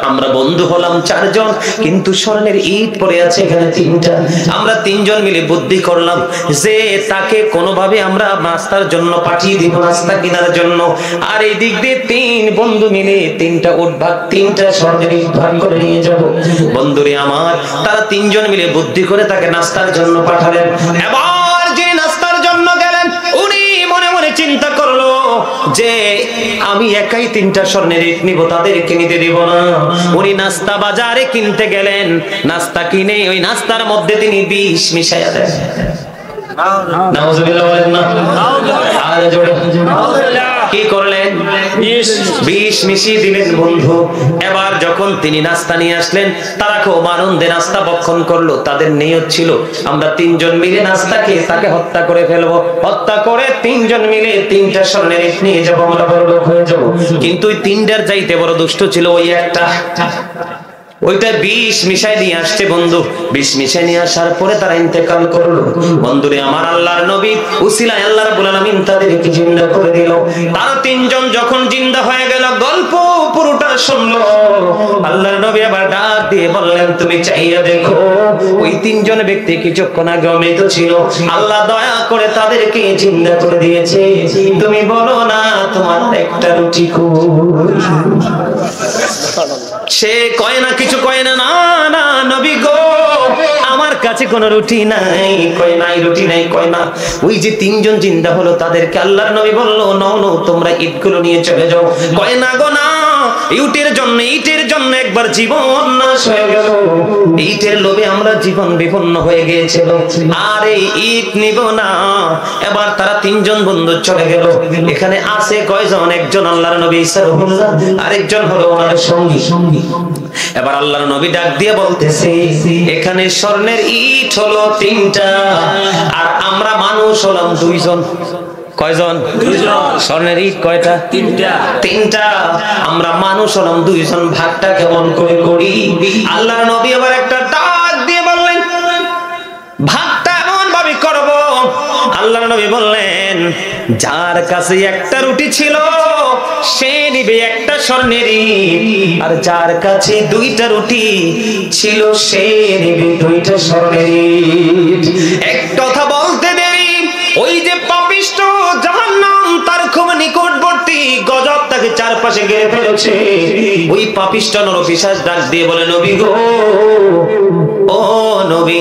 আমরা বন্ধু হলাম 4 জন, কিন্তু স্বর্ণের ইট পড়ে আছে এখানে 3টা। আমরা 3 জন মিলে বুদ্ধি করলাম যে তাকে কোনোভাবে আমরা নাস্তার জন্য পাঠিয়ে দিব, নাস্তা কেনার জন্য। আর এই দিক দিয়ে 3 বন্ধু মিলে 3টা উট ভাগ, 3টা স্বর্ণের ইট ভাগ করে নিয়ে যাব। বন্ধুরে আমার, তারা 3 জন মিলে বুদ্ধি করে তাকে নাস্তার জন্য পাঠালেন। এবার যে নাস্তার জন্য গেলেন, উনি মনে মনে চিন্তা করলো যে আমি একাই 3টা স্বর্ণের ইট নিব, তাদেরকে নিতে দিব না। উনি নাস্তা বাজারে কিনতে গেলেন। নাস্তা কিনে ওই নাস্তার মধ্যে তিনি বিষ মিশাইয়া দেন। নাউজুবিল্লাহ বলেন না? আর জোরে কি করলেন? বিষ মিশিয়ে দিলেন বন্ধু। এবার যখন তিনি নাস্তা নিয়ে আসলেন, তারা খুব আনন্দে নাস্তা ভক্ষণ করলো। তাদের নিয়ত ছিল আমরা 3 জন মিলে নাস্তা খেয়ে তাকে হত্যা করে ফেলবো। হত্যা করে 3 জন মিলে 3টা স্বর্ণের ইট নিয়ে যাবো, আমরা বড় লোক হয়ে যাবো। কিন্তু ওই 3টার চাইতে বড় দুষ্ট ছিল ওই একটা। ওইটা বিষ মিশাই নিয়ে আসছে বন্ধু। বিষ মিশাই নিয়ে আসার পরে তারা ইন্তেকাল করলো। বন্ধুরে আমার, আল্লাহর নবী উসিলায় আল্লাহ রাব্বুল আলামিন তাদেরকে জিন্দা করে দিল। তারা 3 জন যখন জিন্দা হয়ে গেল, গল্প পুরোটা শুনলো। আল্লাহর নবী আবার ডাক দিয়ে বললেন, তুমি চাইয়া দেখো ওই 3 জন ব্যক্তি কিছুক্ষণ আগে মৃত ছিল, আল্লাহ দয়া করে তাদেরকে জিন্দা করে দিয়েছে। তুমি বলো না তোমার একটা রুটি কই? সে কয় না, কিছু কয় না, না না নবী গো, আমার কাছে কোনো রুটি নাই। কয় নাই, রুটি নাই। কয় না। ওই যে 3 জন জিন্দা হলো, তাদেরকে আল্লাহর নবী বললো, নাও নাও তোমরা ইটগুলো নিয়ে চলে যাও। কয় না গো না, ইটের জন্য একবার জীবন নাশ হয়ে গেল। ইটের লোভে আমরা জীবন বিপন্ন হয়ে গিয়েছিল, আর এই ইট নিব না। এবার তারা 3 জন বন্ধু চলে গেল। এখানে আছে কয়জন? একজন আল্লাহর নবী ঈসা রূহুল্লাহ, আরেকজন হলো ওনার সঙ্গী। এবার আল্লাহর নবী ডাক দিয়ে বলতেছে, এখানে স্বর্ণের ইট হলো 3টা, আর আমরা মানুষ হলাম 2 জন। কয়জন? 2 জন। স্বর্ণের ইট কয়টা? 3টা। আমরা মানুষ হলাম 2 জন, ভাগটা কেমন করে করি? আল্লাহর নবী আবার একটা ডাক দিয়ে বললেন, ভাগটা এমন ভাবে করব। আল্লাহর নবী বললেন, যার কাছে একটা রুটি ছিল সে নিবে একটা স্বর্ণের ইট, আর যার কাছে 2টা রুটি ছিল সে নিবে 2টা স্বর্ণের ইট। এক কথা বলতে দেরি, ওই যে পাপিষ্ঠ জাহান্নাম তার খুব নিকটবর্তী গজব তাকে চারপাশে ঘিরে ফেলেছে। ওই পাপিষ্ঠ নরপিশাচ ডাক দিয়ে বলে, নবী গো, ও নবী,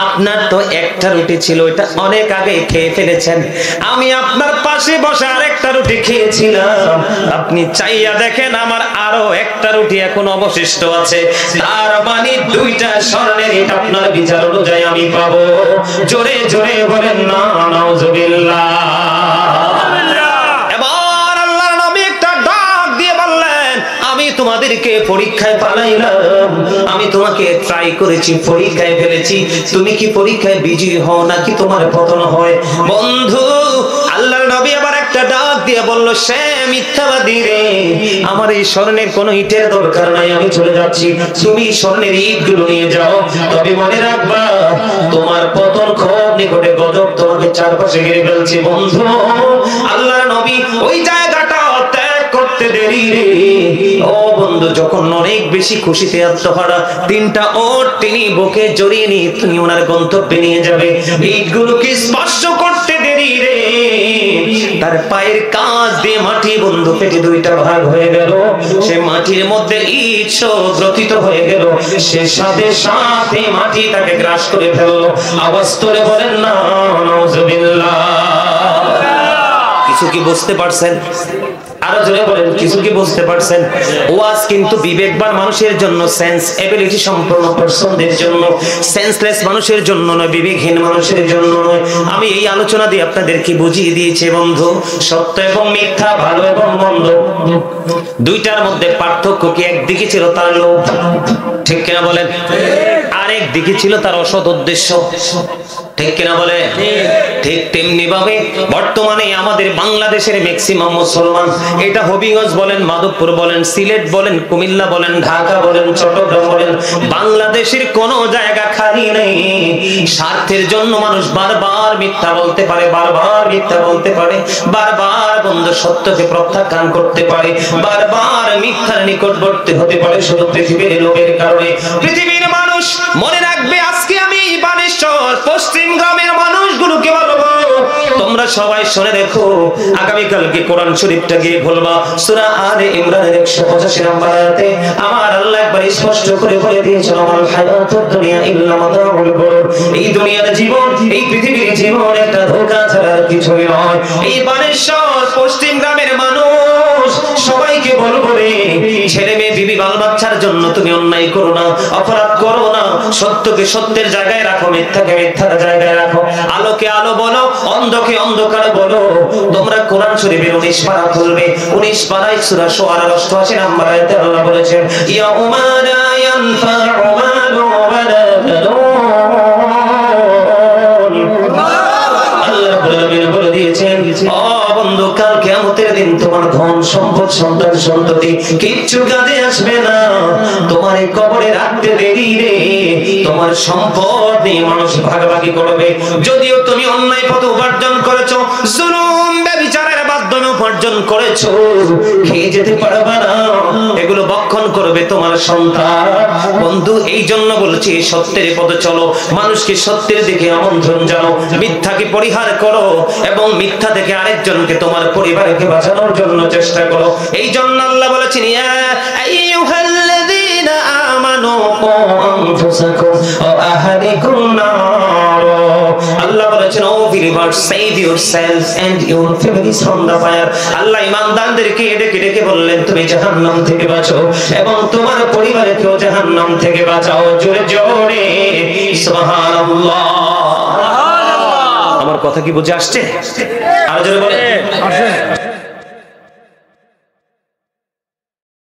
আপনার তো একটা রুটি ছিল, এটা অনেক আগে খেয়ে ফেলেছেন। আমি আপনার পাশে বসে আরেকটা রুটি খেয়েছিলাম। আপনি চাইয়া দেখেন আমার আরো একটা রুটি এখন অবশিষ্ট আছে। তার মানে 2টা স্বর্ণের ইট আপনার বিচার অনুযায়ী আমি পাবো। জোরে জোরে বলেন না নাউজুবিল্লাহ। এবার আল্লাহর নবী একটা ডাক দিয়ে বললেন, আমি তোমাদেরকে পরীক্ষায় পালাইলাম, আমি তোমাকে ট্রাই করেছি, পরীক্ষায় ফেলেছি। তুমি কি পরীক্ষায় বিজয়ী হও নাকি তোমার পতন হয়? বন্ধু, আল্লাহর নবী আবার একটা ডাক দিয়ে বলল, সে মিথ্যাবাদী রে, আমার এই স্বর্ণের কোনো ইটের দরকার নাই, আমি চলে যাচ্ছি। তুমি স্বর্ণের ইটগুলো নিয়ে যাও, তবে মনে রাখবা তোমার পতন খুব নিকটে, গজব তোমাকে চারপাশে ঘিরে ফেলছে। বন্ধু, আল্লাহর নবী ওই জায়গাটা ত্যাগ করতে দেরি রে। ও বন্ধু, যখন অনেক বেশি খুশিতে আত্মহারা, 3টা ওট তিনি বুকে জড়িয়ে নিয়ে তুমি ওনার গন্তব্যে নিয়ে যাবে। ইটগুলোকে স্পর্শ করতে দেরি, তার পায়ের কাজ দিয়ে মাটি বন্ধু পেটে দুইটা ভাগ হয়ে গেল, সে মাটির মধ্যে ইট গ্রথিত হয়ে গেল, সে সাথে সাথে মাটি তাকে গ্রাস করে ফেললো। আওয়াজ করে বলেন না নাউজুবিল্লাহ। কিছু কি বুঝতে পারছেন? আরো জোরে বলেন, কিছু কি বুঝতে পারছেন? ওয়াজ কিন্তু বিবেকবান মানুষের জন্য, সেন্স এবিলিটি সম্পন্ন পারসনদের জন্য, সেন্সলেস মানুষের জন্য নয়, বিবেকহীন মানুষের জন্য নয়। আমি এই আলোচনা দিয়ে আপনাদেরকে বুঝিয়ে দিয়েছি বন্ধু, সত্য এবং মিথ্যা, ভালো এবং মন্দ, দুইটার মধ্যে পার্থক্য কি? একদিকে ছিল তার লোভ, ঠিক কিনা বলেন? আরেক দিকে ছিল তার অসৎ উদ্দেশ্য, ঠিক কিনা বলে? ঠিক তেমনি ভাবে বর্তমানে আমাদের বাংলাদেশের ম্যাক্সিমাম মুসলমান, এটা হবিগঞ্জ বলেন, মাধবপুর বলেন, সিলেট বলেন, কুমিল্লা বলেন, ঢাকা বলেন, চট্টগ্রাম বলেন, বাংলাদেশের কোন জায়গা খালি নেই। স্বার্থের জন্য মানুষ বারবার মিথ্যা বলতে পারে, বারবার মিথ্যা বলতে পারে, বারবার বন্ধু সত্যকে প্রত্যাখ্যান করতে পারে, বারবার মিথ্যার নিকটবর্তী হতে পারে, শুধু পৃথিবীর লোকের কারণে। পৃথিবীর মানুষ মনে রাখবে, আজকে আমি বানেশ্বর পশ্চিম গ্রামের মানুষগুলোকে বলবো, তোমরা সবাই শুনে দেখো, আগামীকালকে কোরআন শরীফটা গিয়ে বলবা, সূরা আলে ইমরানের 185 নম্বর আয়াতে আমার আল্লাহ একবার স্পষ্ট করে বলে দিয়েছেন, আমাল হায়াতুদ দুনিয়া ইল্লা মাতাউল গুরুর। এই দুনিয়ার জীবন, এই পৃথিবীর জীবন একটা ধোঁকা ছাড়া আর কিছুই নয়। এই বানেশ্বর পশ্চিম গ্রামের মানুষ সবাইকে বলবো রে, ছেলে মেয়ে বিবি বাল বাচ্চার জন্য তুমি অন্যায় করো না, অপরাধ করো না, সত্যকে সত্যের জায়গায় রাখো, মিথ্যাকে মিথ্যার জায়গায় রাখো, আলোকে আলো বলো, অন্ধকে অন্ধকার বলো। তোমরা কোরআন শরীফের 19 পারা খুলবে, 19 পারায় সূরা শুআরার 88 নম্বর আয়াতে আল্লাহ বলেছেন, ইয়াউমা লা ইয়ানফা'ু মালু ওয়ালা বানুন। আল্লাহ বলে দিয়েছেন, ও বন্ধু, কাল কিয়ামতের দিন তোমার ধন সম্পদ সন্তান সন্ততি কিচ্ছু কাজে আসবে না। তোমার এই কবরে রাখতে দেরি রে, তোমার সম্পদ নিয়ে মানুষ ভাগাভাগি করবে। যদিও তুমি অন্যায় পথে উপার্জন করেছো, জুলুম ব্যভিচারের মাধ্যমে উপার্জন করেছো, খেয়ে যেতে পারবে না, এগুলো ভক্ষণ করবে তোমার সন্তান। বন্ধু, এই জন্য বলছি, সত্যের পথে চলো, মানুষকে সত্যের দিকে আমন্ত্রণ জানাও, মিথ্যাকে পরিহার করো এবং মিথ্যা থেকে আরেকজনকে, তোমার পরিবারকে বাঁচানোর জন্য চেষ্টা করো। এই জন্য আল্লাহ বলেছেন, ইয়া আইয়ুহাল্লাযীনা আমানু কু আনফুসাকুম ওয়া আহলিকুম নার। আল্লাহ বলেছেন, ও believers, save yourself and your families from the fire। আল্লাহ ঈমানদারদেরকে ডেকে ডেকে বললেন, তুমি জাহান্নাম থেকে বাঁচো এবং তোমার পরিবারকেও জাহান্নাম থেকে বাঁচাও। জোরে জোরে সুবহানাল্লাহ। আমার কথা কি বুঝে আসছে? আর জোরে বলেন।